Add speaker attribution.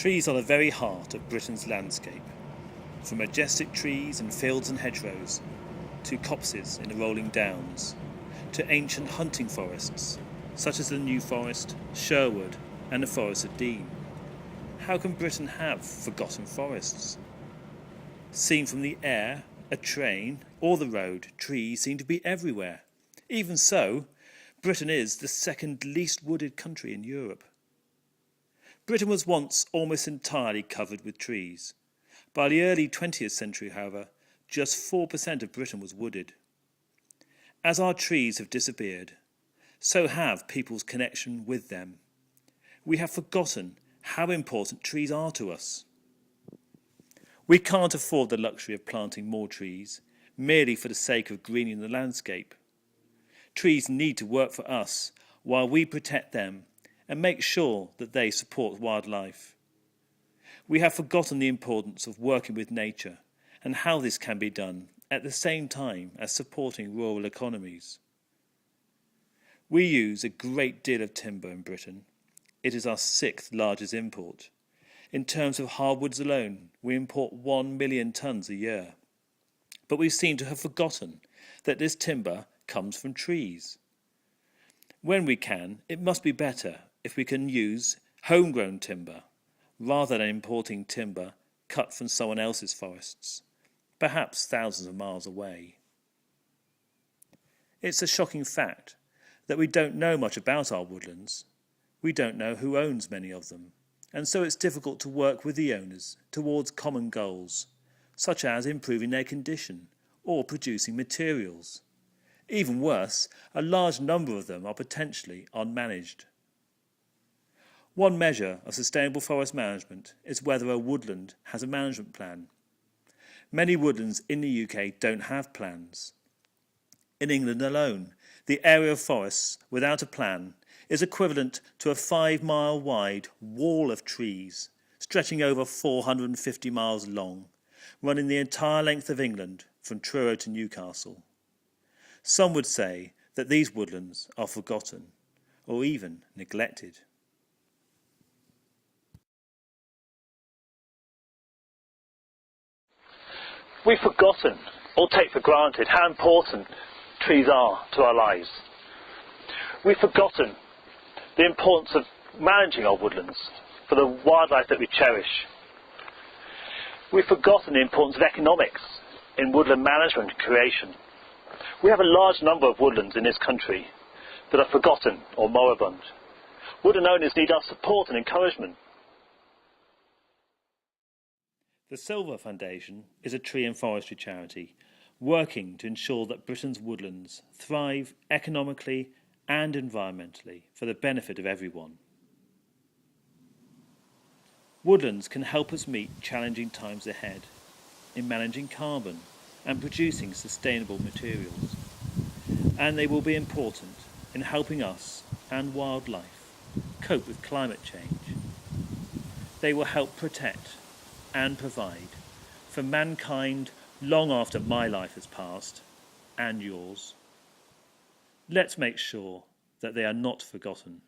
Speaker 1: Trees are the very heart of Britain's landscape, from majestic trees in fields and hedgerows, to copses in the rolling downs, to ancient hunting forests, such as the New Forest, Sherwood and the Forest of Dean. How can Britain have forgotten forests? Seen from the air, a train or the road, trees seem to be everywhere. Even so, Britain is the second least wooded country in Europe. Britain was once almost entirely covered with trees. By the early 20th century, however, just 4% of Britain was wooded. As our trees have disappeared, so have people's connection with them. We have forgotten how important trees are to us. We can't afford the luxury of planting more trees, merely for the sake of greening the landscape. Trees need to work for us while we protect them and make sure that they support wildlife. We have forgotten the importance of working with nature and how this can be done at the same time as supporting rural economies. We use a great deal of timber in Britain. It is our 6th largest import. In terms of hardwoods alone, we import 1 million tonnes a year. But we seem to have forgotten that this timber comes from trees. When we can, it must be better if we can use homegrown timber rather than importing timber cut from someone else's forests, perhaps thousands of miles away. It's a shocking fact that we don't know much about our woodlands. We don't know who owns many of them, and so it's difficult to work with the owners towards common goals, such as improving their condition or producing materials. Even worse, a large number of them are potentially unmanaged. One measure of sustainable forest management is whether a woodland has a management plan. Many woodlands in the UK don't have plans. In England alone, the area of forests without a plan is equivalent to a 5-mile wide wall of trees, stretching over 450 miles long, running the entire length of England from Truro to Newcastle. Some would say that these woodlands are forgotten or even neglected.
Speaker 2: We've forgotten or take for granted how important trees are to our lives. We've forgotten the importance of managing our woodlands for the wildlife that we cherish. We've forgotten the importance of economics in woodland management and creation. We have a large number of woodlands in this country that are forgotten or moribund. Woodland owners need our support and encouragement.
Speaker 1: The Sylva Foundation is a tree and forestry charity working to ensure that Britain's woodlands thrive economically and environmentally for the benefit of everyone. Woodlands can help us meet challenging times ahead in managing carbon and producing sustainable materials, and they will be important in helping us and wildlife cope with climate change. They will help protect and provide for mankind long after my life has passed and yours. Let's make sure that they are not forgotten.